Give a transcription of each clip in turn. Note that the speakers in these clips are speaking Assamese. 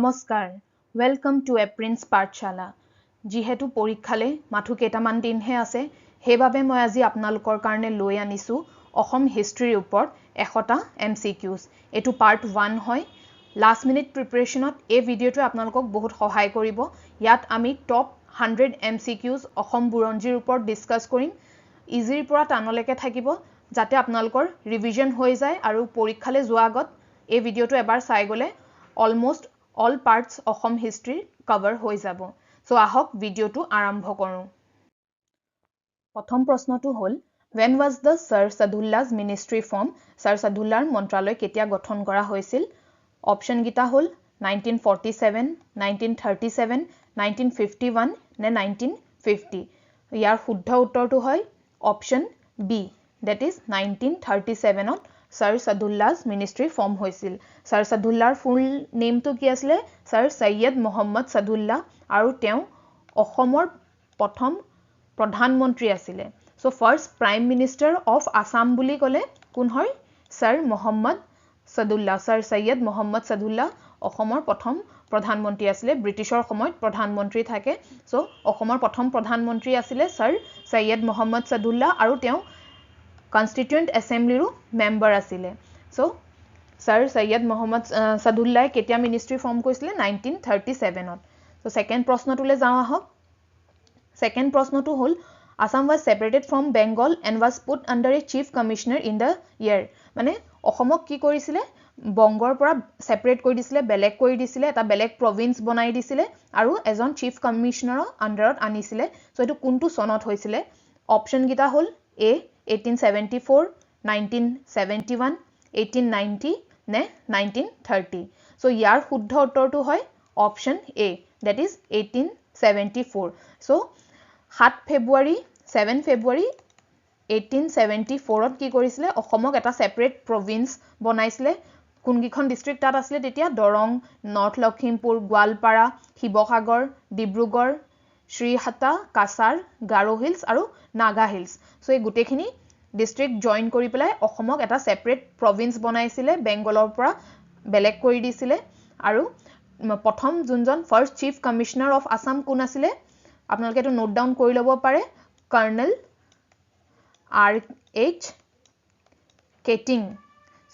নমস্কাৰ ওয়েলকাম টু এপ্ৰিন্স পাঠশালা যিহেতু পৰীক্ষালে মাথু কেইটামান দিনহে আছে হেবাবে মই আজি আপোনালোকৰ কাৰণে লৈ আনিছো অসম হিষ্ট্ৰীৰ ওপৰত 100টা এমসিকিউজ এটো পাৰ্ট 1 হয় লাষ্ট মিনিট প্ৰিপাৰেচনত এই ভিডিওটো আপোনালোকক বহুত সহায় কৰিব ইয়াত আমি টপ 100 এমসিকিউজ অসম বুৰঞ্জীৰ ওপৰত ডিসকাস কৰিম ইজিৰ পৰা টানলৈকে থাকিব যাতে আপোনালোকৰ ৰিভিজন হৈ যায় আৰু পৰীক্ষালে যোৱা আগত এই ভিডিওটো এবাৰ চাই গলে almost all parts Assam history cover হৈ যাব সো আহক ভিডিওটো আৰম্ভ কৰোঁ প্ৰথম প্ৰশ্নটো হ'ল when was the Sir Sadullah's ministry formed Sir Sadullahৰ মন্ত্ৰালয় কেতিয়া গঠন কৰা হৈছিল অপচন গিটা হ'ল 1947 1937 1951 নে 1950 ইয়াৰ শুদ্ধ উত্তৰটো হয় অপচন বি that is 1937 ত Sir Sadullah's ministry form হৈছিল Sir Sadullahৰ full name to কি আছিল Sir Syed Mohammad Sadullah আৰু তেওঁ অসমৰ প্ৰথম প্ৰধানমন্ত্ৰী আছিল so first prime minister of Assam বুলি ক'লে কোন হয় Sir Mohammad Sadullah Sir Syed Mohammad Sadullah অসমৰ প্ৰথম প্ৰধানমন্ত্ৰী আছিল ব্ৰিটিছৰ সময়ত প্ৰধানমন্ত্ৰী থাকে so অসমৰ প্ৰথম প্ৰধানমন্ত্ৰী আছিল Sir Syed Mohammad Sadullah আৰু তেওঁ Constituent Assembly ৰো member আছিলে so Sir Syed Mohammad Sadullah কেতিয়া ministry form কৰিছিলে 1937 ত so second প্ৰশ্নটোলে যাও আহক second প্ৰশ্নটো হ'ল Assam was separated from Bengal and was put under a chief commissioner in the year মানে অসমক কি কৰিছিলে বংগৰ পৰা সেপাৰেট কৰি দিছিলে বেলেগ কৰি দিছিলে এটা বেলেগ প্ৰভিন্স বনাই দিছিলে আৰু এজন চিফ কমিশনাৰৰ আন্ডাৰত আনিছিলে সো এটো কোনটো সনত হৈছিলে অপচন গিটা হ'ল A 1874 1971 1890 নে 1930 so ইয়াৰ শুদ্ধ উত্তৰটো হয় option A that is 1874 so 7 ফেব্ৰুৱাৰী 1874 ত কি কৰিছিলে অসমক এটা সেপাৰেট প্ৰভিন্স বনাইছিলে কোনগিখন ডিস্ট্ৰিক্ট তাত আছিল তেতিয়া দৰং নৰ্থ লখিমপুৰ গোৱালপাৰা শিৱসাগৰ ডিব্ৰুগড় শ্ৰীহাটা কাছাৰ গাৰো হিলছ আৰু নাগা হিলছ সো এই গুটেখিনি ডিস্ট্ৰিক্ট জয়েন কৰি পেলাই অসমক এটা সেপাৰেট প্ৰভিন্স বনাইছিলে বেংগলৰ পৰা বেলেগ কৰি দিছিলে আৰু প্ৰথম যোনজন first chief commissioner of Assam কোন আছিল আপোনালোকে এটো নোট ডাউন কৰি ল'ব পাৰে colonel R.H. Keating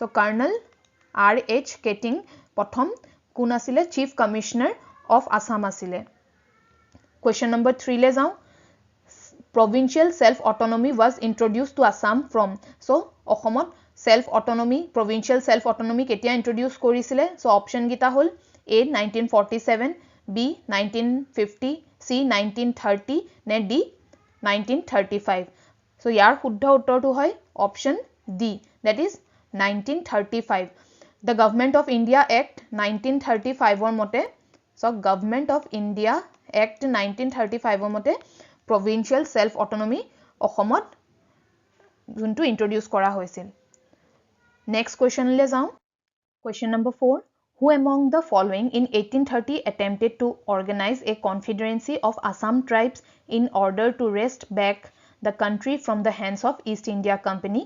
so colonel R.H. Keating প্ৰথম কোন আছিল চিফ কমিশনাৰ অফ আসাম আছিল Question number 3 le যাও Provincial self autonomy was introduced to Assam from so অসমত self autonomy provincial self autonomy কেতিয়া introduce কৰিছিলে so option গিটা হ'ল A 1947 B 1950 C 1930 নে D 1935 so ইয়াৰ শুদ্ধ উত্তৰটো হয় option D that is 1935 The Government of India Act 1935 ৰ মতে so Government of India Act 1935 মতে provincial self autonomy অসমত যোনটো introduce কৰা হৈছিল next question le যাও question number 4 who among the following in 1830 attempted to organize a confederacy of Assam tribes in order to wrest back the country from the hands of East India Company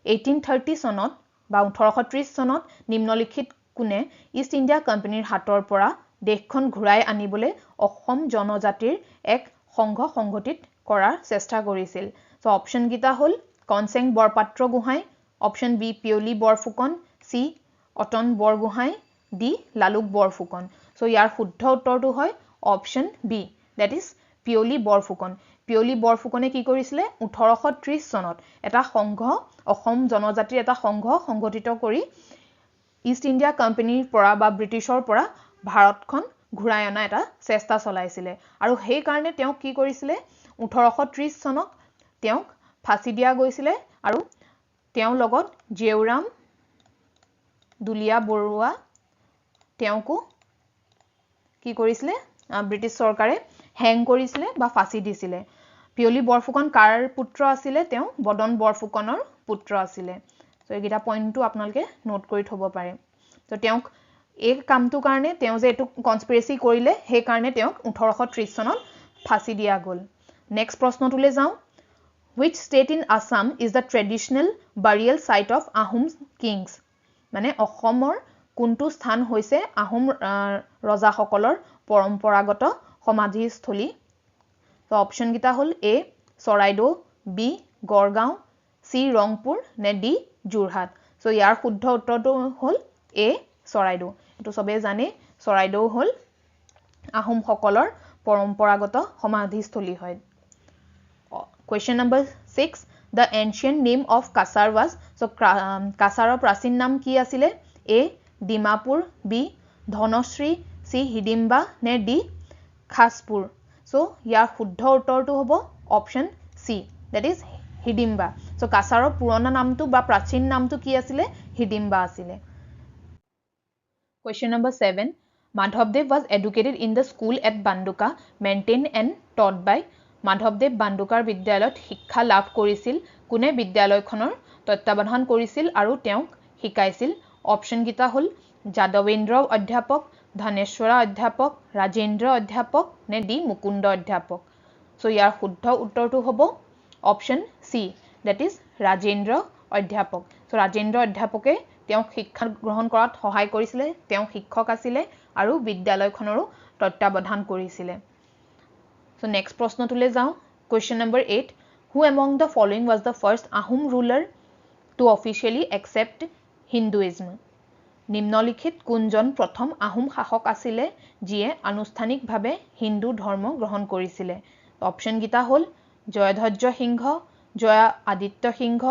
1830 সনত বা 1830 সনত নিম্নলিখিত কোনে ইষ্ট ইণ্ডিয়া কোম্পানীৰ হাতৰ পৰা দেশখন ঘূৰাই আনিবলৈ অসম জনজাতিৰ এক সংঘ সংগঠিত কৰাৰ চেষ্টা কৰিছিল সো অপচন গিটা হ'ল Konseng Borpatra Gohain option B Piyoli Borphukan C Atan Borgohain D Laluk Borphukan so ইয়াৰ শুদ্ধ উত্তৰটো হয় option B that is Piyoli বৰফুকনে কি কৰিছিলে 1830 সনত এটা সংঘ অসম জনজাতিৰ এটা সংঘ সংগঠিত কৰি ইষ্ট ইণ্ডিয়া কোম্পানীৰ পৰা বা ব্ৰিটিছৰ পৰা ভাৰতখন ঘূৰাই অনা এটা চেষ্টা চলাইছিলে আৰু সেই কাৰণে তেওঁ কি কৰিছিলে 1830 সনত তেওঁক ফাঁসি দিয়া গৈছিলে আৰু তেওঁৰ লগত জেউৰাম দুলিয়া বৰুৱা তেওঁকো কি কৰিছিলে ব্ৰিটিছ চৰকাৰে হ্যাং কৰিছিলে বা ফাঁসি দিছিলে পিয়লি বৰফুকন কাৰ পুত্ৰ আছিল তেওঁ বদন বৰফুকনৰ পুত্ৰ আছিল সো এইগিটা পইণ্টটো আপোনালোকে নোট কৰি থব পাৰে তো তেওঁক এই কামটো কাৰণে তেওঁ যে এটো কনস্পিৰেসি কৰিলে সেই কাৰণে তেওঁক 1830 সনত ফাঁসি দিয়া গল নেক্সট প্ৰশ্নটোলে যাও which state in Assam is the traditional burial site of Ahom kings মানে অসমৰ কোনটো স্থান হৈছে আহোম ৰজাসকলৰ পৰম্পৰাগত সমাধিস্থলী তো অপশন গিটা হল এ চৰাইদেউ বি গড়গাঁও সি ৰংপুৰ নে ডি যোৰহাট সো ইয়াৰ শুদ্ধ উত্তৰটো হল এ চৰাইদেউ এটো সবে জানে চৰাইদেউ হল আহোম সকলৰ পৰম্পৰাগত সমাধিস্থলী হয় Question number 6 The ancient name of Kasar was so Kasarar প্ৰাচীন নাম কি আছিলে A Dimapur B Dhanashree C Hidimba নে D খাসপুৰ so ইয়াৰ শুদ্ধ উত্তৰটো হ'ব option C that is Hidimba so কাছাৰৰ পুৰণা নামটো বা প্ৰাচীন নামটো কি আছিলে হিডিম্বা আছিলে Question number 7 Madhavdev was educated in the school at Banduka maintained and taught by Madhavdev Bandukar বিদ্যালয়ত শিক্ষা লাভ কৰিছিল কোনে বিদ্যালয়খনৰ তত্ত্বাৱধান কৰিছিল আৰু তেওঁক শিকাইছিল অপশন গিটা হল যাদৱেন্দ্ৰ অধ্যাপক ধনেশ্বৰা অধ্যাপক ৰাজেন্দ্ৰ অধ্যাপক নে ডি মুকুন্দ অধ্যাপক সো ইয়াৰ শুদ্ধ উত্তৰটো হ'ব option C that is Rajendra অধ্যাপক সো ৰাজেন্দ্ৰ অধ্যাপকে তেওঁক শিক্ষা গ্ৰহণ কৰাত সহায় কৰিছিলে তেওঁ শিক্ষক আছিল আৰু বিদ্যালয়খনৰো তত্ত্বাৱধান কৰিছিল So next প্ৰশ্ন তুলে যাও question number 8 who among the following was the first Ahom ruler to officially accept Hinduism নিম্নলিখিত কোনজন প্ৰথম আহোম শাসক আছিল যিয়ে আনুষ্ঠানিকভাৱে হিন্দু ধৰ্ম গ্ৰহণ কৰিছিল অপশন গিটা হল জয়ধ্বজ সিংহ জয় আদিত্য সিংহ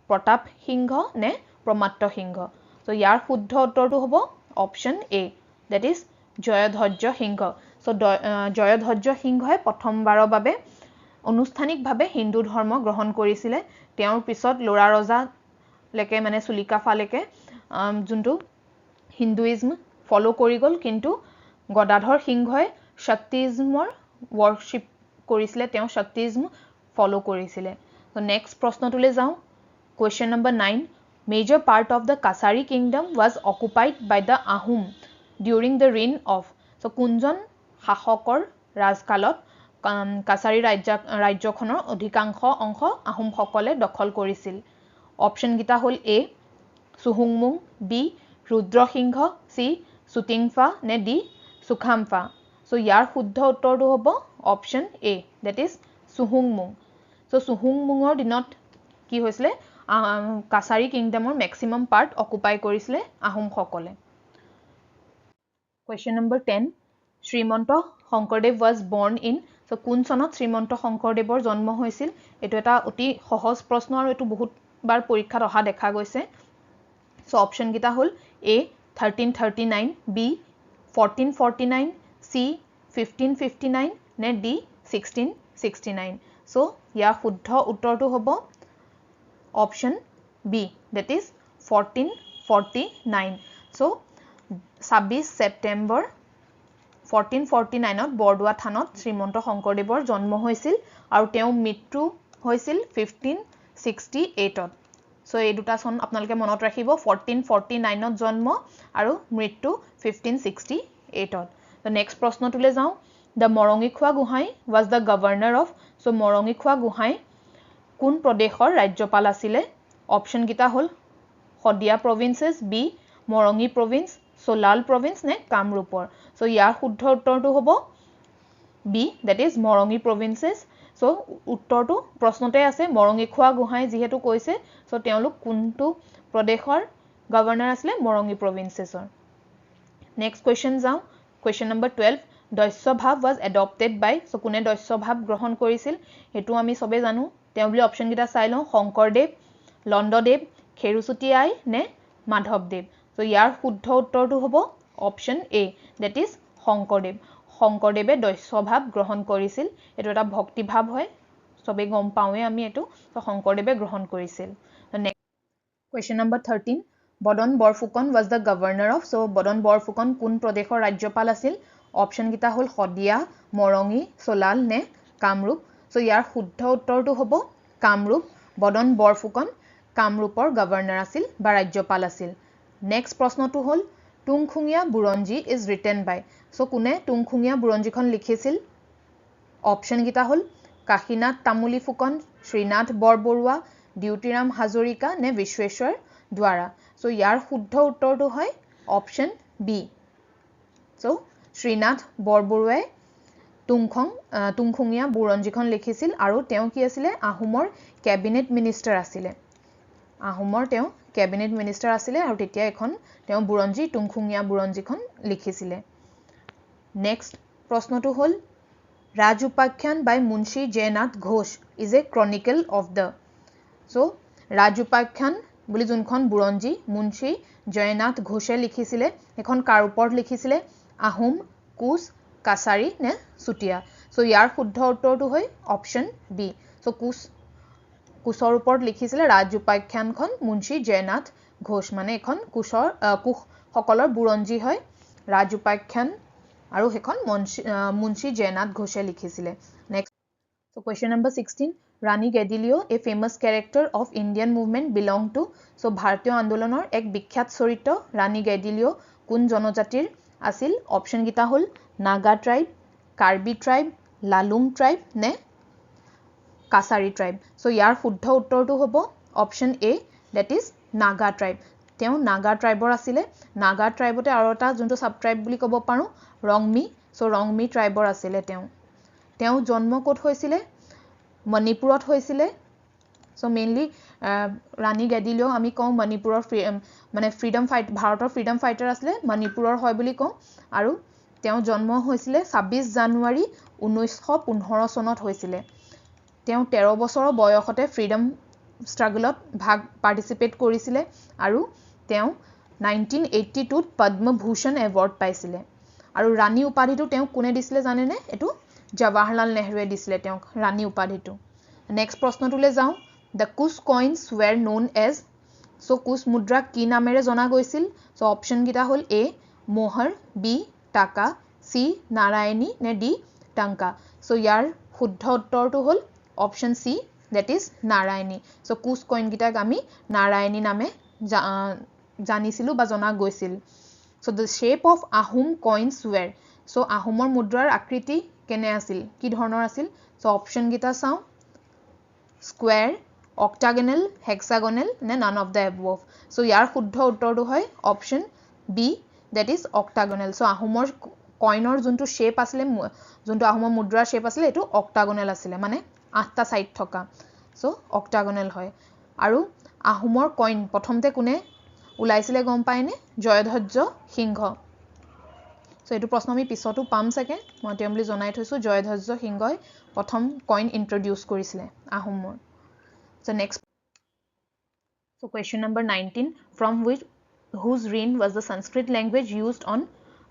প্ৰতাপ সিংহ নে প্ৰমাত্ত সিংহ সো ইয়াৰ শুদ্ধ উত্তৰটো হ'ব option A that is Jayadhwaj Singha so Jayadhwaj সিংহই প্ৰথমবাৰৰ বাবে আনুষ্ঠানিকভাৱে হিন্দু ধৰ্ম গ্ৰহণ কৰিছিল তেওঁৰ পিছত লৰা ৰজা লেকে মানে সুলিকা ফালেকে যোনটো হিন্দুইজম ফলো কৰি গল কিন্তু গদাধৰ সিংহই শক্তিজমৰ worship কৰিছিল তেওঁ শক্তিজম ফলো কৰিছিল সো নেক্সট প্ৰশ্নটোলে যাও question number 9 major part of the Kasari kingdom was occupied by the Ahom during the reign of so কোনজন শাসকৰ ৰাজকালত কাছাৰী ৰাজ্যখনৰ অধিকাংশ অংশ আহোম সকলে দখল কৰিছিল অপশন গিটা হল এ সুহুংমুং বি ৰুদ্ৰসিংহ সি সুতিংফা নে ডি সুখামফা সো ইয়াৰ শুদ্ধ উত্তৰটো হ'ব অপশন এ that is সুহুংমুং সো সুহুংমুঙৰ দিনত কি হৈছিল কাছাৰী কিংডমৰ ম্যাক্সিমাম পাৰ্ট অকুপাই কৰিছিল আহোম সকলে question number 10 Srimanta Sankardev was born in so কোন চনত শ্ৰীমন্ত শংকৰদেৱৰ জন্ম হৈছিল এটো এটা অতি সহজ প্ৰশ্ন আৰু এটো বহুত বাৰ পৰীক্ষাত অহা দেখা গৈছে so অপশন গিটা হল A 1339 B 1449 C 1559 নে D 1669 so ইয়াৰ শুদ্ধ উত্তৰটো হ'ব option B that is 1449 so 26 September 1449 ত বৰদোৱা থানত শ্ৰীমন্ত শংকৰদেৱৰ জন্ম হৈছিল আৰু তেওঁ মৃত্যু হৈছিল 1568 ত সো এই দুটা সন আপোনালোকে মনত ৰাখিব 1449 ত জন্ম আৰু মৃত্যু 1568 ত the next প্ৰশ্নটোলে যাও the Morangikhowa Gohain was the governor of so Morangikhowa Gohain কোন প্ৰদেশৰ ৰাজ্যপাল আছিল অপশন গিটা হল Sadiya provinces B Morongi province সোলাল province নে কামৰূপৰ সো ইয়াৰ শুদ্ধ উত্তৰটো হ'ব B that is Morongi provinces so উত্তৰটো প্ৰশ্নতে আছে মৰঙীখোৱা গোহাঁই যিহেতু কৈছে সো তেওঁলোক কোনটো প্ৰদেশৰ গভৰ্ণৰ আছিল মৰঙী provincesৰ নেক্সট question যাও question number 12 দস্যভাৱ was adopted by so কোনে দস্যভাৱ গ্ৰহণ কৰিছিল হেতু আমি সবে জানো তেওঁ বুলি অপশন গিটা চাই লও শংকৰদেৱ লণ্ডদেৱ খেৰুচুটি আই নে মাধৱদেৱ সো ইয়াৰ শুদ্ধ উত্তৰটো হ'ব অপশন এ that is শংকৰদেৱে দস্যভাৱ গ্ৰহণ কৰিছিল এটো এটা ভক্তি ভাৱ হয় সবে গম পাওঁৱে আমি এটো তো শংকৰদেৱে গ্ৰহণ কৰিছিল question number 13 Badan Borphukan was the governor of so বদন বৰফুকন কোন প্ৰদেশৰ ৰাজ্যপাল আছিল অপশন গিটা হল শদিয়া মৰঙী সোলাল নে কামৰূপ সো ইয়াৰ শুদ্ধ উত্তৰটো হ'ব কামৰূপ বদন বৰফুকন কামৰূপৰ গভৰ্ণৰ আছিল বা ৰাজ্যপাল আছিল নেক্সট প্ৰশ্নটো হল টুংখুঙিয়া বুৰঞ্জী is written by so কোনে টুংখুঙিয়া বুৰঞ্জীখন লিখিছিল অপশন গিটা হল কাশীনাথ তামুলী ফুকন শ্ৰীনাথ বৰবৰুৱা ডিউটিৰাম হাজৰিকা নে বিশ্বেশ্বৰ দ্বাৰা সো ইয়াৰ শুদ্ধ উত্তৰটো হয় অপশ্যন বি সো শ্ৰীনাথ বৰবৰুৱাই তুংখুঙীয়া বুৰঞ্জীখন লিখিছিল আৰু তেওঁ কি আছিলে আহোমৰ কেবিনেট মিনিষ্টাৰ আছিলে আহোমৰ তেওঁ কেবিনেট মিনিষ্টাৰ আছিলে আৰু তেতিয়া এখন তেওঁ বুৰঞ্জী তুংখুঙীয়া বুৰঞ্জীখন লিখিছিলে নেক্সট প্ৰশ্নটো হ'ল Raj Upakhyan by Munshi Joynath Ghosh is a chronicle of the so Raj Upakhyan বুলি যোনখন বুৰঞ্জী মুন্সী জয়নাথ ঘোষে লিখিছিলে এখন কাৰ ওপৰত লিখিছিলে আহোম কোচ কাছাৰী নে চুতীয়া সো ইয়াৰ শুদ্ধ উত্তৰটো হয় অপশ্যন বি সো কোচৰ ওপৰত লিখিছিলে ৰাজ উপাখ্যানখন মুন্সী জয়নাথ ঘোষ মানে এখন কোচসকলৰ বুৰঞ্জী হয় ৰাজ উপাখ্যান আৰু সেইখন মুন্সী জয়নাথ ঘোষে লিখিছিলে next so question number 16 Rani Gaidinliu a famous character of Indian movement belong to so ভাৰতীয় আন্দোলনৰ এক বিখ্যাত চৰিত্ৰ ৰাণী গেডিলিও কোন জনজাতিৰ আছিল অপশ্যন গিটা হ'ল Naga tribe Karbi tribe Lalung tribe নে কাছাৰী ট্ৰাইব সো ইয়াৰ শুদ্ধ উত্তৰটো হ'ব option A that is Naga tribe তেওঁ নাগা ট্ৰাইবৰ আছিলে নাগা ট্ৰাইবতে আৰু এটা যোনটো সাব ট্ৰাইব বুলি ক'ব পাৰো ৰংমি সো ৰংমি ট্ৰাইবৰ আছিলে তেওঁ জন্ম ক'ত হৈছিলে মণিপুৰত হৈছিলে সো মেইনলি ৰাণী গেডিলিও আমি কওঁ মণিপুৰৰ মানে ফ্ৰীডম ফাইট ভাৰতৰ ফ্ৰীডম ফাইটাৰ আছিলে মণিপুৰৰ হয় বুলি কওঁ আৰু তেওঁ জন্ম হৈছিলে 26 জানুৱাৰী 1915 চনত হৈছিলে তেওঁ 13 বছৰৰ বয়সতে ফ্ৰীডম ষ্ট্ৰাগলত পাৰ্টিসিপেট কৰিছিলে আৰু তেওঁ 1982 ত পদ্মভূষণ এৱাৰ্ড পাইছিলে আৰু ৰাণী উপাধিটো তেওঁ কোনে দিছিলে জানেনে এটো জৱাহৰলাল নেহৰুৱে দিছিলে তেওঁক ৰাণী উপাধিটো নেক্সট প্ৰশ্নটোলৈ যাওঁ The Kus coins were known as so Kus মুদ্ৰা কি নামেৰে জনা গৈছিল সো অপশ্যন গিটা হ'ল A মোহৰ B টাকা C নাৰায়ণী নে D টংকা সো ইয়াৰ শুদ্ধ উত্তৰটো হ'ল option C that is Narayani so কুছ কইন গিটাক আমি নাৰায়ণী নামে জানিছিলো বা জনা গৈছিল so the shape of Ahom coins were so আহোমৰ মুদ্ৰাৰ আকৃতি কেনে আছিল কি ধৰণৰ আছিল সো অপশ্যন গিটা চাও স্কয়াৰ octagonal hexagonal নে none of the above so ইয়াৰ শুদ্ধ উত্তৰটো হয় option B that is octagonal so আহোমৰ কইনৰ যোনটো শেপ আছিল যোনটো আহোমৰ মুদ্ৰাৰ শেপ আছিল এটো octagonal আছিল মানে 8টা সাইড থকা so octagonal হয় আৰু আহোমৰ কইন প্ৰথমতে কোনে উলাইছিলে গম পায়নে জয়ধ্বজ সিংহ so এটো প্ৰশ্ন আমি পিছতো পাম সকে মই তেম বুলি জনাই থৈছো জয়ধ্বজ সিংহই প্ৰথম কইন ইন্ট্ৰোডিউস কৰিছিলে আহোমৰ So next, so question number 19, from whose reign was the Sanskrit language used on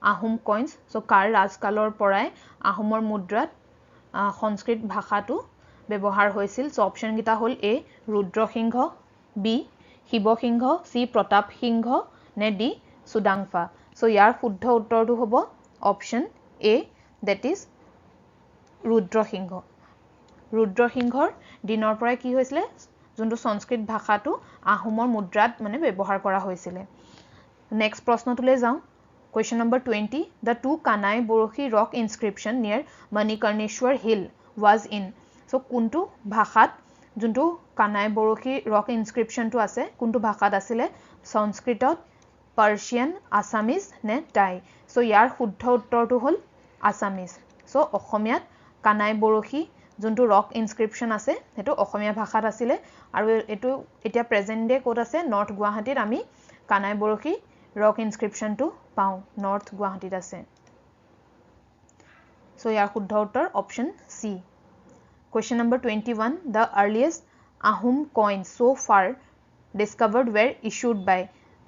Ahom coins? So কাৰ ৰাজকালৰ পৰাই আহোমৰ মুদ্ৰাত সংস্কৃত ভাষাটো ব্যৱহাৰ হৈছিল so অপশ্যন গিটা হ'ল A Rudra Singh B Shiva Singh C Pratap সিংহ নে D সুদাংফা so ইয়াৰ শুদ্ধ উত্তৰটো হ'ব অপশ্যন A that is ৰুদ্ৰ সিংহ ৰুদ্ৰ সিংহৰ দিনৰ পৰাই কি হৈছিলে যোনটো সংস্কৃত ভাষাটো আহোমৰ মুদ্ৰাত মানে ব্যৱহাৰ কৰা হৈছিল নেক্সট প্ৰশ্নটোলৈ যাওঁ question number 20 the two Kanai Borohi rock inscription near Manikarneshwar hill was in so কোনটো ভাষাত যোনটো Kanai Borohi rock inscription টো আছে কোনটো ভাষাত আছিল সংস্কৃতত পাৰ্চিয়ান আসামিজ নে টাই so ইয়াৰ শুদ্ধ উত্তৰটো হ'ল আসামিজ so অসমীয়াত Kanai Borohi যোনটো ৰক ইনস্ক্ৰিপচন আছে হেতু অসমীয়া ভাষাত আছিল আৰু এটো এতিয়া প্ৰেজেন্ট ডে কোড আছে নৰ্থ গুৱাহাটীত আমি Kanai Borohi ৰক ইনস্ক্ৰিপচনটো পাও নৰ্থ গুৱাহাটীত আছে সো ইয়াৰ শুদ্ধ উত্তৰ option C question number 21 the earliest Ahom coins so far discovered were issued by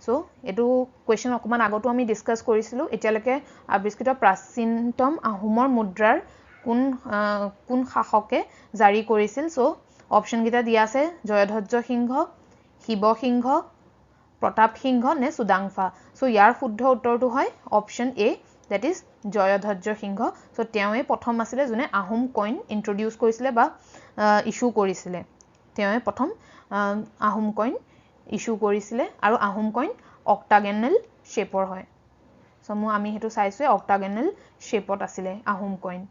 so এটো question অকমান আগতো আমি ডিসকাস কৰিছিলো এতিয়ালৈকে আৱিষ্কৃত প্ৰাচীনতম আহোমৰ মুদ্ৰাৰ কোন শাসকে জাৰি কৰিছিল সো অপশ্যন গিটা দিয়া আছে জয়ধ্বজ সিংহ শিৱ সিংহ প্ৰতাপ সিংহ নে সুদাংফা সো ইয়াৰ শুদ্ধ উত্তৰটো হয় option A that is Jayadhwaj Singha so তেওঁৱে প্ৰথম আছিল জনে আহোম কইন ইন্ট্ৰোডিউস কৰিছিল বা ইস্যু কৰিছিল তেওঁৱে প্ৰথম আহোম কইন ইস্যু কৰিছিল আৰু আহোম কইন অক্টাগোনাল শেপৰ হয় সো আমি হেতু চাইছো অক্টাগোনাল শেপত আছিল Ahom coin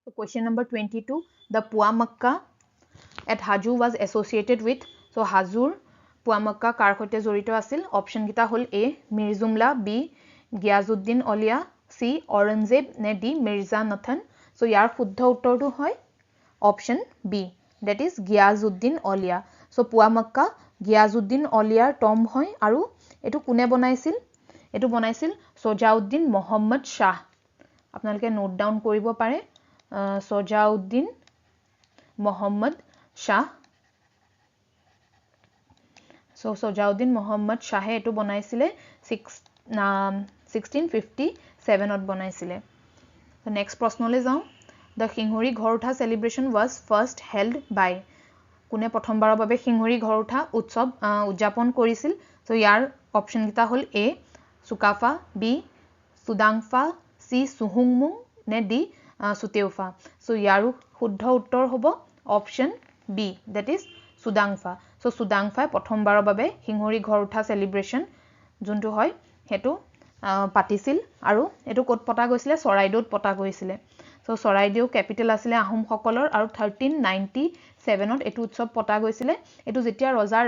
So question number 22 the Puamakka at Haju was associated with so Hajur পুৱামক্কা কাৰ সৈতে জড়িত আছিল অপচন গিটা হল এ মিৰ্জুমলা বি গিয়াজউদ্দিন অলিয়া সি অৰঙ্গজেব নে ডি মিৰ্জা নাথান সো ইয়াৰ শুদ্ধ উত্তৰটো হয় অপচন বি দ্যাট ইজ গিয়াজউদ্দিন অলিয়া সো পুৱামক্কা গিয়াজউদ্দিন অলিয়াৰ টম হয় আৰু এটো কোনে বনাইছিল এটো বনাইছিল সজাউদ্দিন মোহাম্মদ শাহ আপোনালোকে নোট ডাউন কৰিব পাৰে সজাউদ্দিন মোহাম্মদ শাহ সো সজাউদ্দিন মোহাম্মদ শাহে এটো বনাইছিলে 1657 ত বনাইছিলে সো নেক্সট প্ৰশ্নলৈ যাও The Singhori ঘৰ উঠা celebration was first held by কোনে প্ৰথমবাৰৰ বাবে সিংহৰি ঘৰ উঠা উৎসৱ উদযাপন কৰিছিল সো ইয়াৰ অপচন গিটা হল এ সুকাফা বি সুদাংফা সি সুহুংমুং নে ডি সুতেউফা সো ইয়াৰ শুদ্ধ উত্তৰ হ'ব option B that is Sudangpha so সুদাংফাই প্ৰথমবাৰৰ বাবে সিংহৰি ঘৰ উঠা celebration যোনটো হয় হেতু পাতিছিল আৰু এটো ক'ত পতা গৈছিলে চৰাইদেউত পতা গৈছিলে সো চৰাইদেউ ক্যাপিটেল আছিল আহোম সকলৰ আৰু 1397 ত এটো উৎসৱ পতা গৈছিলে এটো যেতিয়া ৰজাৰ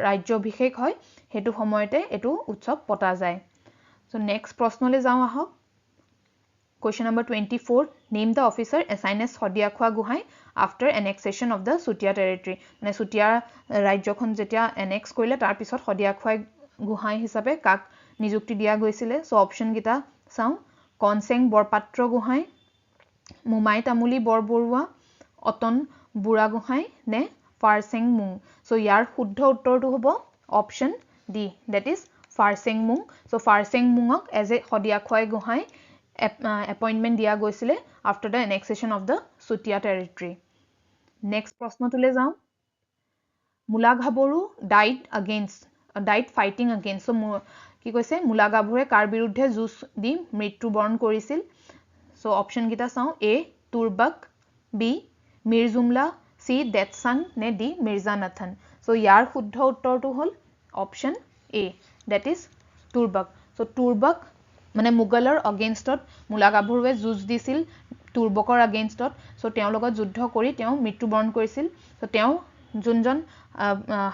ৰাজ্যাভিষেক হয় হেতু সময়তে এটো উৎসৱ পতা যায় সো নেক্সট প্ৰশ্নলৈ যাও আহক Question number 24 Name the officer assigned as Hodiakhwa Guhai after annexation of the Sutia territory মানে Sutia ৰাজ্যখন যেতিয়া annex কৰিলে তাৰ পিছত Hodiakhwa Guhai হিচাপে কাক নিযুক্তি দিয়া গৈছিলে সো অপচন গিটা চাও কনসেং বৰপাত্ৰ গুহাই মুমাই তামুলি বৰবৰুৱা অতন বুঢ়া গুহাই নে ফাৰসেং মুং সো ইয়াৰ শুদ্ধ উত্তৰটো হ'ব option D that is Pharseng Mung so ফাৰসেং মুঙক as a Hodiakhwa Guhai appointment দিয়া গৈছিলে after the annexation of the Sutia territory next প্ৰশ্নটোলৈ যাও মুলাগাবৰু died fighting against so কি কৈছে মুলাগাবৰুৱে কাৰ বিৰুদ্ধে যুঁজ দি মৃত্যুবৰণ কৰিছিল সো অপচন গিটা চাও এ তুৰবক বি মিৰ্জুমলা সি দেতসাং নে ডি মিৰ্জা নাথান সো ইয়াৰ শুদ্ধ উত্তৰটো হল option A that is Turbak so Turbak মানে মুগলৰ अगेंस्टত মুলাগাবৰুৱে যুঁজ দিছিল তুৰবকৰ अगेंस्टত সো তেওঁ লগত যুদ্ধ কৰি তেওঁ মৃত্যুবৰণ কৰিছিল সো তেওঁ যোনজন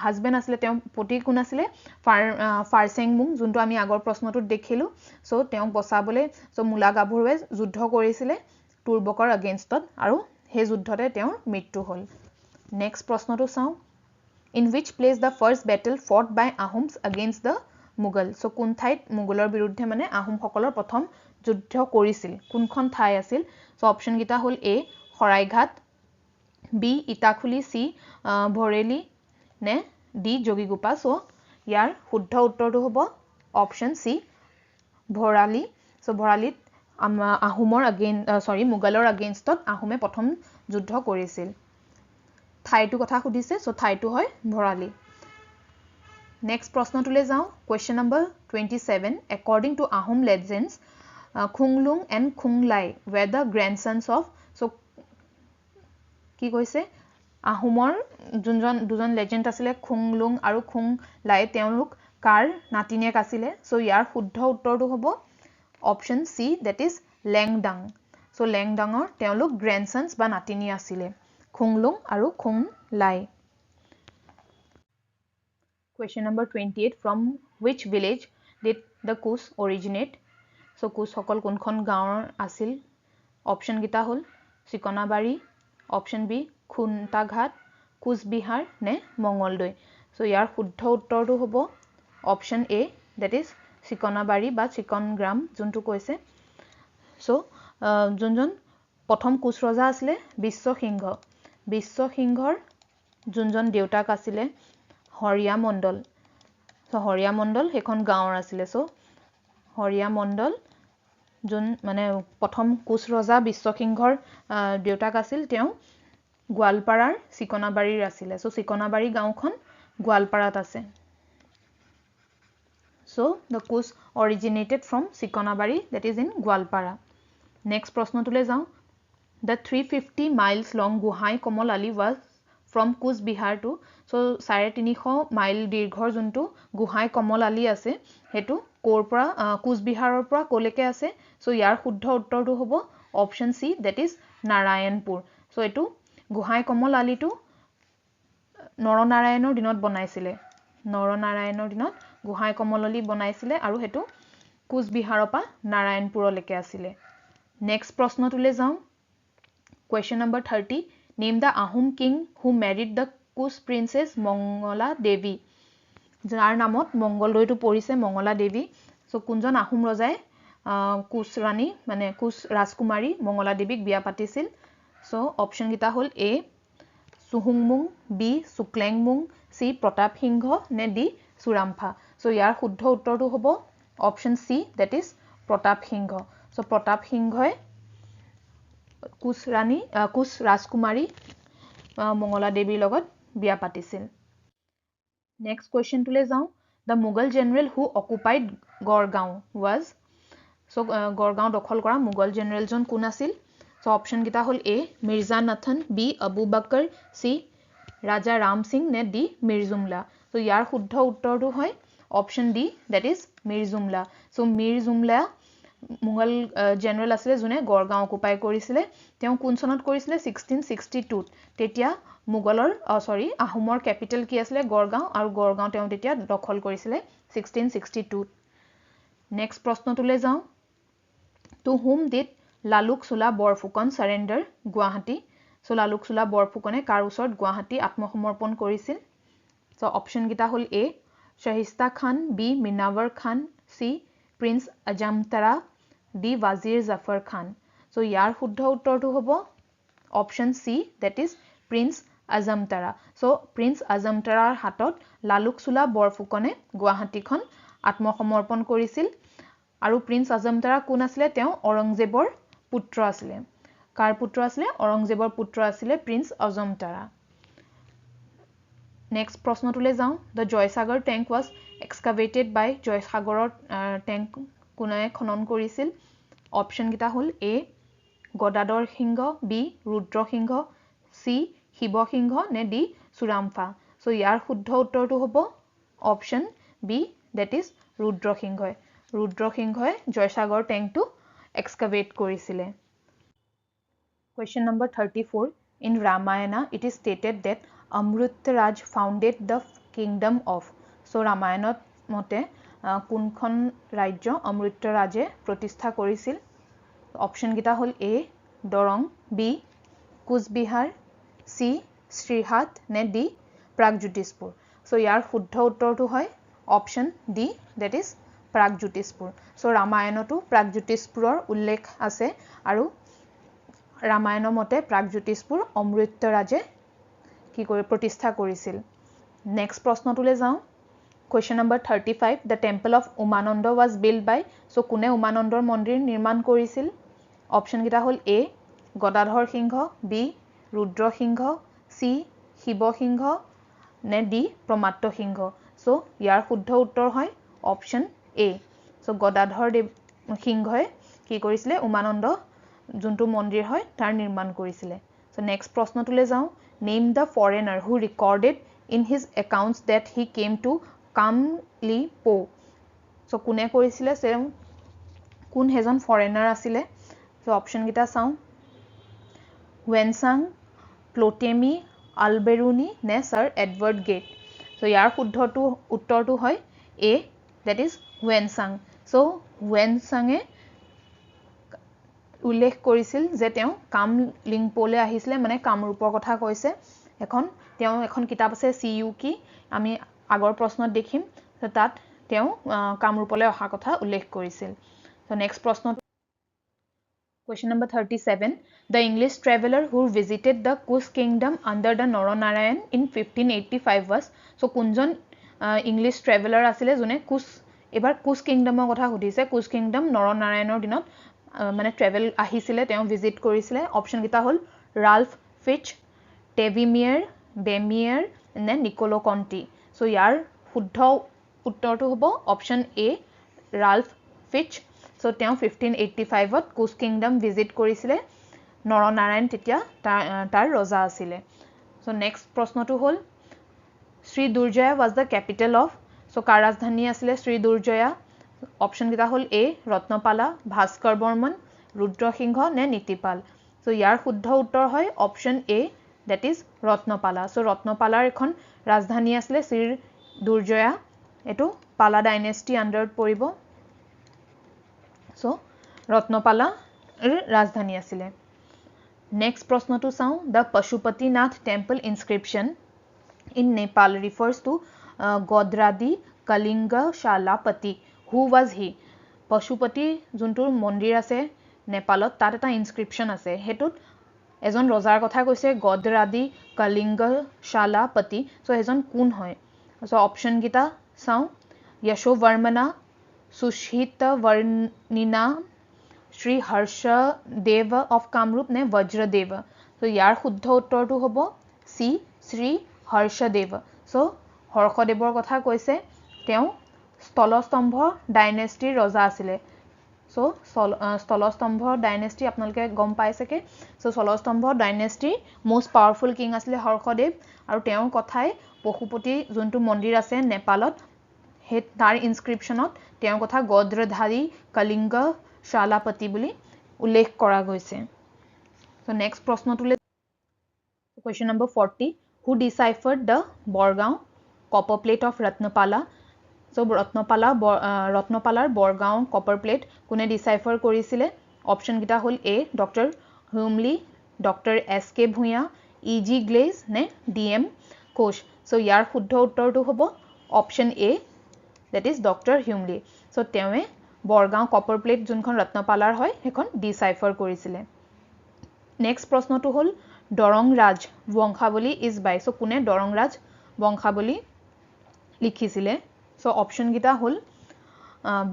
হাজবেন্ড আছিল তেওঁ পতি কোন আছিল ফাৰসেং মুং যোনটো আমি আগৰ প্ৰশ্নটোত দেখিলো সো তেওঁ বচাবলে সো মুলাগাবৰুৱে যুদ্ধ কৰিছিল তুৰবকৰ अगेंस्टত আৰু হে যুদ্ধতে তেওঁৰ মৃত্যু হল নেক্সট প্ৰশ্নটো চাও In which place the first battle fought by Ahoms against the Mughal so কোন ঠাইত মুগলৰ বিৰুদ্ধে মানে আহোম সকলৰ প্ৰথম যুদ্ধ কৰিছিল কোনখন ঠাই আছিল সো অপচন গিটা হল এ খৰাইঘাট বি ইটাখুলি সি ভৰেলি নে ডি যোগীগোপা সো ইয়াৰ শুদ্ধ উত্তৰটো হ'ব অপচন সি ভৰালি সো ভৰালিত আহোমৰ মুগলৰ अगेंस्टত আহোমে প্ৰথম যুদ্ধ কৰিছিল ঠাইটো কথা খুদিছে সো ঠাইটো হয় ভৰালি Next প্ৰশ্নটোলৈ যাও Question number 27 According to Ahom legends Khunglung and Khunglai were the grandsons of so কি কৈছে আহোমৰ দুজন লেজেন্ড আছিল খুংলুং আৰু খুংলাই তেওঁলোক কাৰ নাতিনিয়েক আছিল সো ইয়াৰ শুদ্ধ উত্তৰটো হ'ব option C that is Langdang so লেংডাঙৰ তেওঁলোক গ্ৰেণ্ডসন্স বা নাতিনি আছিল খুংলুং আৰু খুংলাই Question number 28 From which village did the Kus originate? So Kus সকল কোনখন গাঁৱৰ আছিল অপচন গিটা হল চিকনাবাৰী অপচন বি খুনতাঘাট কুচবিহাৰ নে মঙ্গলদৈ সো ইয়াৰ শুদ্ধ উত্তৰটো হ'ব অপচন এ দ্যাট ইজ চিকনাবাৰী বা চিকনগ্ৰাম যোনটো কৈছে সো যোনজন প্ৰথম কুচ ৰজা আছিল বিশ্বসিংহৰ যোনজন দেউতাক আছিল হৰিয়া মণ্ডল সো হৰিয়া মণ্ডল হেখন গাঁৱৰ আছিল সো হৰিয়া মণ্ডল যোন মানে প্ৰথম কুচ ৰজা বিশ্বসিংহৰ দেউতাক আছিল তেওঁ গোৱালপাৰাৰ চিকনাবাৰীৰ আছিল সো চিকনাবাৰী গাঁওখন গোৱালপাৰাত আছে so the Kus originated from Sikonabari that is in Gwalpara next প্ৰশ্নটোলৈ যাও the 350 miles long Guhai Komal Ali was from Kus Bihar to so 350 mile দীৰ্ঘৰ যোনটো গুহাই কমল আলী আছে হেতু কোৰ পৰা কুচ বিহাৰৰ পৰা কোলেকে আছে সো ইয়াৰ শুদ্ধ উত্তৰটো হ'ব option C that is Narayanpur so এটো গুহাই কমল আলীটো নৰনাৰায়ণৰ দিনত বনাইছিলে নৰনাৰায়ণৰ দিনত গোহাঁই কমললি বনাইছিলে আৰু হেতু কোচবিহাৰৰ পৰা নাৰায়ণপুৰলৈকে আছিলে নেক্সট প্ৰশ্নটোলৈ যাওঁ question number 30 name the Ahom king who married the Kush princess Mongala Devi যাৰ নামত মংগলদৈটো পৰিছে মংগলা দেৱী সো কোনজন আহোম ৰজাই কুশ ৰাণী মানে কুশ ৰাজকুমাৰী মংগলা দেৱীক বিয়া পাতিছিল সো অপচন গিটা হল এ সুহুংমুং বি সুক্লেংমুং সি প্ৰতাপ সিংহ নে ডি সুৰামফা সো ইয়াৰ শুদ্ধ উত্তৰটো হ'ব option C that is Pratap Singha so Pratap সিংহই কুশ ৰাণী কুশ ৰাজকুমাৰী মংগলা দেৱীৰ লগত বিয়া পাতিছিল নেক্সট কোৱেশ্চন টুলে যাওঁ the Mughal general who occupied Gorgaon was so Gorgaon দখল কৰা মুঘল জেনাৰেল জন কোন আছিল সো অপচন গিটা হল A Mirza Nathan B Abu Bakr C Raja Ram Singh নে ডি মিৰ্জুমলা সো ইয়াৰ শুদ্ধ উত্তৰটো হয় option D that is Mir Jumla so Mir Jumla Mughal general আছিল জনে গড়গাঁও অকুপাই কৰিছিল তেওঁ কোন চনত কৰিছিল 1662 তেতিয়া মুঘলৰ সৰি আহোমৰ ক্যাপিটেল কি আছিল গড়গাঁও আৰু গড়গাঁও তেওঁ তেতিয়া দখল কৰিছিল 1662 নেক্সট প্ৰশ্নটোলৈ যাওঁ টু হুম ডিড লালুক চুলা বৰফুকন সাৰেন্ডাৰ গুৱাহাটী সো লালুক চুলা বৰফুকনে কাৰ ওচৰত গুৱাহাটী আত্মসমৰ্পণ কৰিছিল সো অপচন গিটা হল A Shaista Khan B Minawar Khan C prince Azamtara D Wazir Zafar Khan so ইয়াৰ শুদ্ধ উত্তৰটো হ'ব option C that is prince Azamtara so prince আজমতাৰাৰ হাতত লালুক চুলা বৰফুকনে গুৱাহাটীখন আত্মসমৰ্পণ কৰিছিল আৰু প্ৰিন্স আজমতাৰা কোন আছিল তেওঁ অৰংজেবৰ পুত্ৰ আছিল কাৰ পুত্ৰ আছিল অৰংজেবৰ পুত্ৰ আছিল প্ৰিন্স আজমতাৰা নেক্সট প্ৰশ্নটোলৈ যাওঁ the Joysagar tank was excavated by জয়সাগৰৰ ট্যাঙ্ক কোনে খনন কৰিছিল অপচন গিটা হল A Gadadhar Singha B Rudra Singha C Shiva Singha নে ডি সুৰামফা সো ইয়াৰ শুদ্ধ উত্তৰটো হ'ব option B that is Rudra সিংহই জয়সাগৰ ট্যাঙ্কটো এক্সকাভেট কৰিছিল question number 34 in Ramayana it is stated that Amrutaraj founded the kingdom of so ৰামায়ণত মতে কোনখন ৰাজ্য অমৃতৰাজে প্ৰতিষ্ঠা কৰিছিল অপচন গিটা হল A Darrang B Cooch Behar C Srihatta নে ডি প্ৰাগজ্যোতিষপুৰ সো ইয়াৰ শুদ্ধ উত্তৰটো হয় option D that is Pragjyotishpur so ৰামায়ণতো প্ৰাগজ্যোতিষপুৰৰ উল্লেখ আছে আৰু ৰামায়ণৰ মতে প্ৰাগজ্যোতিষপুৰ অমৃতৰাজে কি কৰি প্ৰতিষ্ঠা কৰিছিল নেক্সট প্ৰশ্নটোলৈ যাওঁ question number 35 the temple of Umananda was built by so কোনে উমানন্দৰ মন্দিৰ নিৰ্মাণ কৰিছিল অপচন গিটা হল A Gadadhar Singha B Rudra Singha C Shiva Singha নে ডি প্ৰমাত্ত সিংহ সো ইয়াৰ শুদ্ধ উত্তৰ হয় অপচন এ সো গদাধৰ সিংহই কি কৰিছিল উমানন্দ যোনটো মন্দিৰ হয় তাৰ নিৰ্মাণ কৰিছিল সো নেক্সট প্ৰশ্নটোলৈ যাওঁ name the foreigner who recorded in his accounts that he came to Kamlipo so কোনে কৰিছিল কোন হেজন ফৰেনাৰ আছিল সো অপচন গিটা চাওঁ ওয়েনসাং প্লোটেমি আলবেৰুনি নে স্যাৰ এডৱাৰ্ড গেট সো ইয়াৰ শুদ্ধটো উত্তৰটো হয় এ দ্যাট ইজ ওয়েনসাং সো ওয়েনসাঙে উল্লেখ কৰিছিল যে তেওঁ কামলিংপোলে আহিছিল মানে কামৰূপৰ কথা কৈছে এখন কিতাপ আছে সিইউকি আমি আগৰ প্ৰশ্নত দেখিম তাত তেওঁ কামৰূপলৈ অহা কথা উল্লেখ কৰিছিল সো নেক্সট প্ৰশ্ন question number 37 the English traveler who visited the Kush kingdom under the Naranarayan in 1585 was so কোনজন ইংলিছ ট্ৰেভেলাৰ আছিল যোনে কুশ এবাৰ কুশ কিংডমৰ কথা সুধিছে কুশ কিংডম নৰনাৰায়ণৰ দিনত মানে ট্ৰেভেল আহিছিল তেওঁ ভিজিট কৰিছিল অপচন গিটা হল ৰাল্ফ ফিচ টেভিমিয়াৰ বেমিয়াৰ নে নিকোলো কন্টি সো ইয়াৰ শুদ্ধ উত্তৰটো হ'ব অপচন এ ৰাল্ফ ফিচ সো তেওঁ 1585 ত কুশ কিংডম ভিজিট কৰিছিল নৰনাৰায়ণ তেতিয়া তাৰ ৰজা আছিল সো নেক্সট প্ৰশ্নটো হল Sri Durjaya was the capital of so কাৰ ৰাজধানী আছিল শ্ৰী দুৰ্জয়া অপচন গিটা হল এ ৰত্নপালা ভাস্কৰ বৰ্মন ৰুদ্ৰ সিংহ নে নীতিপাল সো ইয়াৰ শুদ্ধ উত্তৰ হয় option A that is Ratnapala so ৰত্নপালাৰ এখন ৰাজধানী আছিল শ্ৰী দুৰ্জয়া এটো পালা ডাইনেষ্টি আন্ডাৰত পৰিব সো ৰত্নপালা ৰাজধানী আছিলে নেক্সট প্ৰশ্নটো চাও the Pashupatinath temple inscription in Nepal refers to Godradi Kalinga Shalapati who was he Pashupati যোনটোৰ মন্দিৰ আছে নেপালত তাত এটা ইনস্ক্ৰিপশন আছে হেতুত এজন ৰজাৰ কথা কৈছে গদ্ৰাদি কলিংগ শালাপতি সো এজন কোন হয় সো অপশন গিতা চাও যশোবৰ্মনা সুশীত বৰ্ণিনা শ্ৰী হৰ্ষদেৱ অফ কামৰূপ নে বজ্ৰদেৱ সো ইয়াৰ শুদ্ধ উত্তৰটো হ'ব সি শ্ৰী হৰ্ষদেৱ সো হৰ্ষদেৱৰ কথা কৈছে তেওঁ স্থলস্তম্ভ ডাইনেষ্টিৰ ৰজা আছিলে সো স্থলস্তম্ভ ডাইনেষ্টি আপোনালোকে গম পাইছেকে সো স্থলস্তম্ভ ডাইনেষ্টিৰ মোষ্ট পাৱাৰফুল কিং আছিলে হৰ্ষদেৱ আৰু তেওঁৰ কথাই পশুপতি যোনটো মন্দিৰ আছে নেপালত হে তাৰ ইনস্ক্ৰিপশনত তেওঁৰ কথা গদ্ৰধাৰী কলিংগ শালাপতি বুলি উল্লেখ কৰা গৈছে so next প্ৰশ্নটোলে question number 40 who deciphered the Borgaon copper plate of Ratnapala so Ratnapalar Borgaon copper plate কোনে ডিসাইফাৰ কৰিছিলে অপশন গিটা হল এ ডক্টৰ হিউমলি doctor S K Bhuyan E G Glazier নে ডি এম কোচ সো ইয়াৰ শুদ্ধ উত্তৰটো হ'ব option A that is doctor হিউমলি সো তেৱে বৰগাঁও কপাৰ প্লেট যোনখন ৰত্নপালাৰ হয় হেখন ডিসাইফাৰ কৰিছিলে নেক্সট প্ৰশ্নটো হল দৰং ৰাজ বংশাৱলী ইজ বাই সো কোনে দৰং ৰাজ বংশাৱলী লিখিছিলে সো অপশন গিটা হল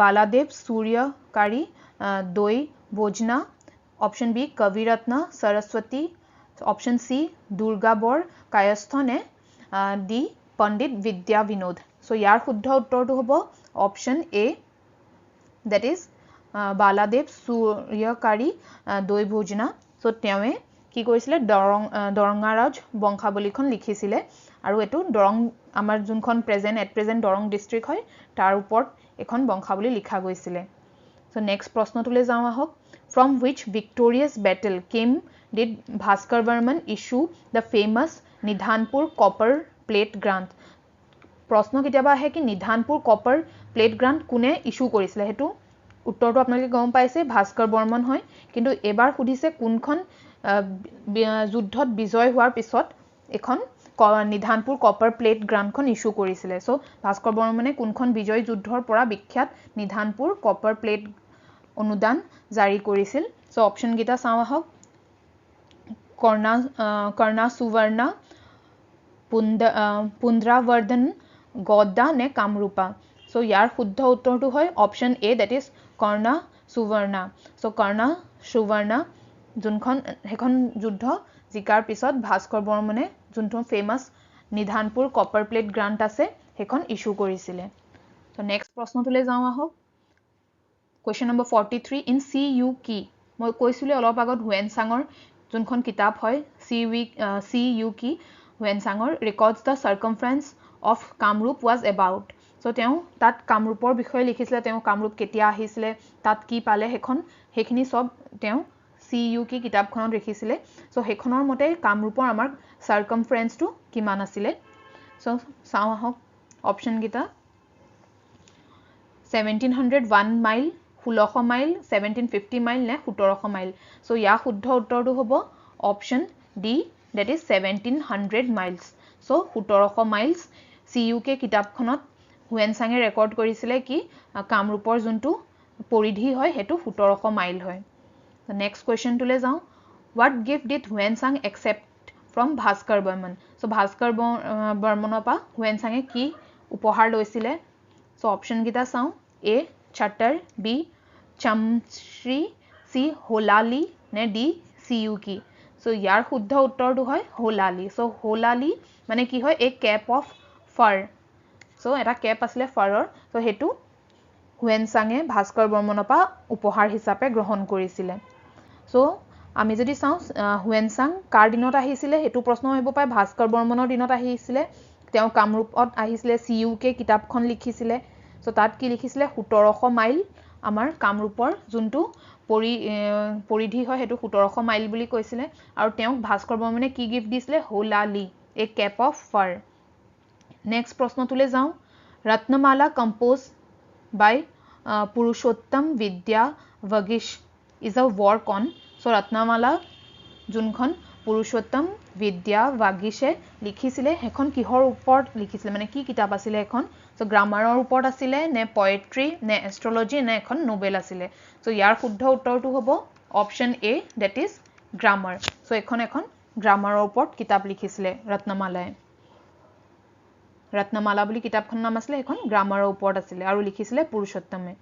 বালাদেৱ সূৰ্যকাৰী দৈ ভোজনা option B Kaviratna Saraswati option সি দুৰ্গা বৰ কায়স্থ নে ডি পণ্ডিত বিদ্যা বিনোদ সো ইয়াৰ শুদ্ধ উত্তৰটো হ'ব অপশন এ that is বালাদেৱ সূৰ্যকাৰী দৈ ভোজনা সো তেৱে কি কৰিছিলে দৰঙাৰাজ বংশাৱলীখন লিখিছিলে আৰু এটো দৰং আমাৰ যোনখন প্ৰেজেন্ট দৰং ডিস্ট্ৰিক্ট হয় তাৰ ওপৰত এখন বংশাৱলী লিখা গৈছিলে সো নেক্সট প্ৰশ্নটোলে যাও আহক from which victorious battle came did Bhaskar Varman issue the famous Nidhanpur copper plate grant প্ৰশ্ন কিতাবা আহে কি নিধানপুৰ কপাৰ প্লেট গ্ৰান্ট কোনে ইস্যু কৰিছিলে হেতু উত্তৰটো আপোনালোকে গম পাইছে ভাস্কৰ বৰ্মন হয় কিন্তু এবাৰ সুধিছে কোনখন যুদ্ধত বিজয় হোৱাৰ পিছত এখন নিধানপুৰ কপাৰ প্লেট গ্ৰান্টখন ইস্যু কৰিছিলে সো ভাস্কৰ বৰ্মনে কোনখন বিজয় যুদ্ধৰ পৰা বিখ্যাত নিধানপুৰ কপাৰ প্লেট অনুদান জাৰি কৰিছিল সো অপশন গিটা চাও আহক কৰ্ণা সুবৰ্ণা পুন্দ্ৰাৱৰ্ধন গদ্দা নে কামৰূপা সো ইয়াৰ শুদ্ধ উত্তৰটো হয় option A that is Karna Suvarna so Karna Suvarna যোনখন হেখন যুদ্ধ জিকাৰ পিছত ভাস্কৰ বৰ্মনে যোনটো famous Nidhanpur copper plate grant আছে হেখন ইস্যু কৰিছিলে সো নেক্সট প্ৰশ্নটোলে যাও আহক question number 43 in CU কি মই কৈছিলে অলপ আগত হুৱেনচাঙৰ যোনখন কিতাপ হয় CU কি হুৱেনচাঙৰ records the circumference of Kamrup was about so তেওঁ তাত কামৰূপৰ বিষয়ে লিখিছিলে তেওঁ কামৰূপ কেতিয়া আহিছিলে তাত কি পালে হেখিনি সব তেওঁ CU কি কিতাপখনত লিখিছিলে সো হেখনৰ মতে কামৰূপৰ আমাৰ circumference টো কিমান আছিলে সো চাও আহক অপশন গিটা 1701 মাইল 1600 মাইল 1750 মাইল নে 1700 মাইল সো ইয়া শুদ্ধ উত্তৰটো হ'ব option D that is 1700 miles so 1700 miles CUK কিতাপখনত হুৱেনচাঙে ৰেকৰ্ড কৰিছিলে কি কামৰূপৰ যোনটো পৰিধি হয় হেতু 1700 মাইল হয় so next question টুলে যাও what gift did হুৱেনচাং accept from Bhaskar Barman so Bhaskar Barmanৰ পৰা হুৱেনচাঙে কি উপহাৰ লৈছিলে so অপশন গিটা চাও A Chatter B Chamshri C Holali নে D CUK so ইয়াৰ শুদ্ধ উত্তৰটো হয় হোলালি so হোলালি মানে কি হয় এক cap of fur so এটা cap আসলে ফাৰৰ so হেতু হুৱেনচাঙে ভাস্কৰ বৰ্মনৰ পৰা উপহাৰ হিচাপে গ্ৰহণ কৰিছিলে so আমি যদি চাও হুৱেনচাং কাৰ দিনত আহিছিলে হেতু প্ৰশ্ন হ'ব পায় ভাস্কৰ বৰ্মনৰ দিনত আহিছিলে তেওঁ কামৰূপত আহিছিলে CUK কিতাপখন লিখিছিলে so তাত কি লিখিছিলে 1700 মাইল আমাৰ কামৰূপৰ যোনটো পৰিধি হয় হেতু 1700 মাইল বুলি কৈছিলে আৰু তেওঁক ভাস্কৰ বৰ্মনে কি গিফট দিছিলে হোলালি a cap of fur next প্ৰশ্নটোলৈ যাওঁ Ratnamala composed by Purushottam Vidyavagish is a work on so' Ratnamala যোনখন পুৰুষোত্তম বিদ্যা ভাগিছে লিখিছিলে সেইখন কিহৰ ওপৰত লিখিছিলে মানে কি কিতাপ আছিলে এখন চ' গ্ৰামাৰৰ ওপৰত আছিলে নে পয়েট্ৰি নে এষ্ট্ৰলজি নে এখন নোবেল আছিলে চ' ইয়াৰ শুদ্ধ উত্তৰটো হ'ব option A that is grammar so' এখন গ্ৰামাৰৰ ওপৰত কিতাপ লিখিছিলে ৰত্নমালা বুলি কিতাপখনৰ নাম আছিলে এখন গ্ৰামাৰৰ ওপৰত আছিলে আৰু লিখিছিলে পুৰুষোত্তমে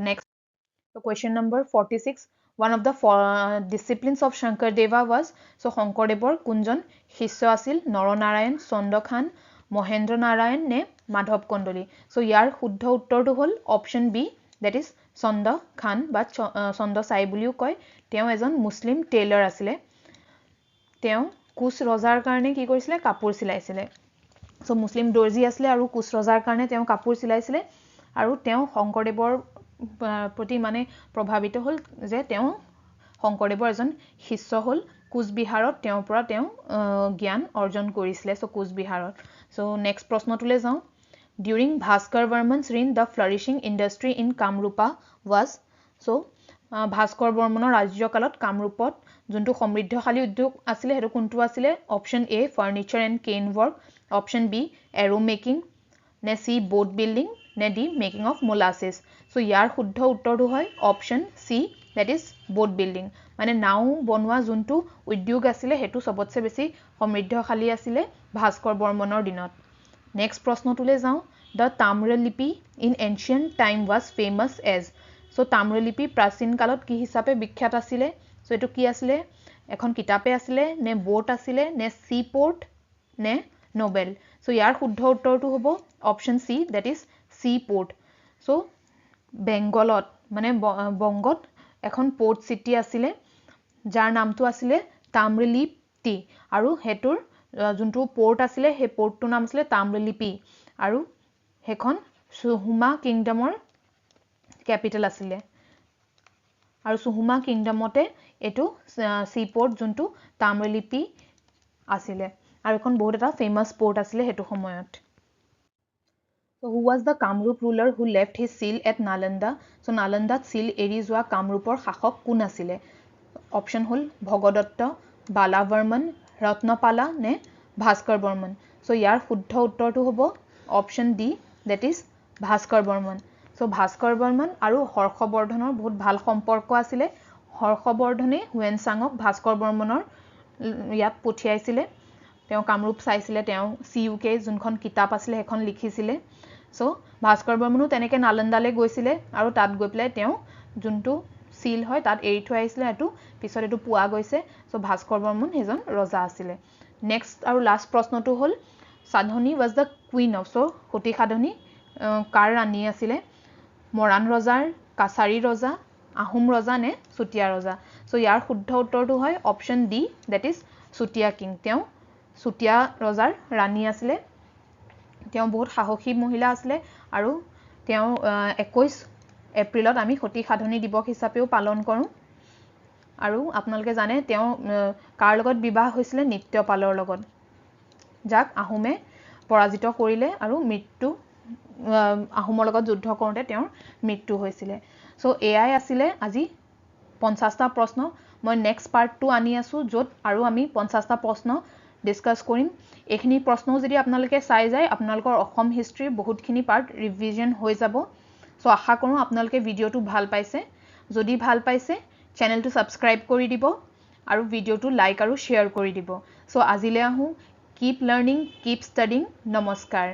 next question number 46 one of the disciplines of Shankardeva was so শংকৰদেৱৰ কোনজন শিষ্য আছিল নৰনাৰায়ণ চন্দ্ৰখান মহেন্দ্ৰ নাৰায়ণ নে মাধৱ কন্দলী so ইয়াৰ শুদ্ধ উত্তৰটো হ'ল অপশ্যন বি that is চন্দ্ৰ খান বা চন্দ্ৰ চাই বুলিও কয় তেওঁ এজন মুছলিম টেইলাৰ আছিলে তেওঁ কুশ ৰজাৰ কাৰণে কি কৰিছিলে কাপোৰ চিলাইছিলে so মুছলিম দৰ্জী আছিলে আৰু কুশ ৰজাৰ কাৰণে তেওঁ কাপোৰ চিলাইছিলে আৰু তেওঁ শংকৰদেৱৰ প্ৰতি মানে প্ৰভাৱিত হ'ল যে তেওঁ শংকৰদেৱৰ এজন শিষ্য হ'ল কোচবিহাৰত তেওঁৰ পৰা তেওঁ জ্ঞান অৰ্জন কৰিছিলে সো কোচবিহাৰত সো নেক্সট প্ৰশ্নটোলৈ যাওঁ during Bhaskar Barman's reign the flourishing industry in Kamarupa was so Bhaskar বৰ্মনৰ ৰাজ্যকালত কামৰূপত যোনটো সমৃদ্ধশালী উদ্যোগ আছিলে হেতু কোনটো আছিলে option A furniture and cane work option B arrow making নে সি বোট বিল্ডিং নে D making of molasses so ইয়াৰ শুদ্ধ উত্তৰটো হয় option C that is boat building মানে নাও বনোৱা যোনটো উদ্যোগ আছিলে হেতু সবতছে বেছি সমৃদ্ধশালী আছিলে ভাস্কৰ বৰ্মনৰ দিনত নেক্সট প্ৰশ্নটোলৈ যাওঁ the Tamralipi in ancient time was famous as so Tamralipi প্ৰাচীন কালত কি হিচাপে বিখ্যাত আছিলে সো এটো কি আছিলে এখন কিতাপে আছিলে নে বোট আছিলে নে সি পোৰ্ট নে নোবেল সো ইয়াৰ শুদ্ধ উত্তৰটো হ'ব option C that is sea port so বেংগলত মানে বংগত এখন পোৰ্ট সিটি আছিলে যাৰ নামটো আছিলে তাম্ৰলিপি আৰু হেতুৰ যোনটো পোৰ্ট আছিলে হে পোৰ্টটোৰ নাম আছিলে তাম্ৰলিপি আৰু হেখন সুহুমা কিংডমৰ ক্যাপিটেল আছিলে আৰু সুহুমা কিংডমতে এটো সি পোৰ্ট যোনটো তাম্ৰলিপি আছিলে আৰু এখন বহুত এটা ফেমাস পোৰ্ট আছিলে হেতু সময়ত So who was the Kamrup ruler who left his seal at Nalanda? So Nalandat seal eri joa Kamrupor শাসক কোন আছিলে অপশ্যন হল ভগদত্ত বালাবৰ্মন ৰত্নপালা নে ভাস্কৰ বৰ্মন সো ইয়াৰ শুদ্ধ উত্তৰটো হ'ব option D that is Bhaskar Barman so Bhaskar Barman আৰু হৰ্ষবৰ্ধনৰ বহুত ভাল সম্পৰ্ক আছিলে হৰ্ষবৰ্ধনে হুৱেনচাঙক ভাস্কৰ বৰ্মনৰ ইয়াত পঠিয়াইছিলে তেওঁ কামৰূপ চাইছিলে তেওঁ সিউকে যোনখন কিতাপ আছিলে এখন লিখিছিলে সো ভাস্কৰ বৰ্মনো তেনেকে নালন্দালে গৈছিলে আৰু তাত গৈ পেলাই তেওঁ যোনটো সিল হয় তাত এৰি থৈ আহিছিলে এটো পিছত এটো পুৱা গৈছে সো ভাস্কৰ বৰ্মন এজন ৰজা আছিলে নেক্সট আৰু লাষ্ট প্ৰশ্নটো হল Sadhani was the queen of so Sati Sadhani কাৰ ৰাণী আছিলে মৰাণ ৰজাৰ কাছাৰী ৰজা আহোম ৰজা নে চুতীয়া ৰজা সো ইয়াৰ শুদ্ধ উত্তৰটো হয় option D that is Chutia king তেওঁ চুতীয়া ৰজাৰ ৰাণী আছিলে তেওঁ বহুত সাহসী মহিলা আছিলে আৰু তেওঁ 21 এপ্ৰিলত আমি সতী সাধনী দিৱস হিচাপেও পালন কৰো আৰু আপোনালোকে জানে তেওঁ কাৰ লগত বিবাহ হৈছিলে নিত্যপালৰ লগত যাক আহোমে পৰাজিত কৰিলে আৰু মৃত্যু আহোমৰ লগত যুদ্ধ কৰোতে তেওঁৰ মৃত্যু হৈছিলে সো এআই আছিলে আজি 50টা প্ৰশ্ন মই নেক্সট পাৰ্ট 2 আনি আছো যত আৰু আমি 50টা প্ৰশ্ন ডিসকাস কৰিম এখিনি প্ৰশ্ন যদি আপোনালোকে চাই যায় আপোনালোকৰ অসম হিষ্ট্ৰি বহুতখিনি পাৰ্ট ৰিভিজন হৈ যাব সো আশা কৰো আপোনালোকে ভিডিওটো ভাল পাইছে যদি ভাল পাইছে চেনেলটো সাবস্ক্ৰাইব কৰি দিব আৰু ভিডিওটো লাইক আৰু শেয়াৰ কৰি দিব সো আজিলে আহো কিপ লাৰ্নিং কিপ ষ্টাডিং নমস্কাৰ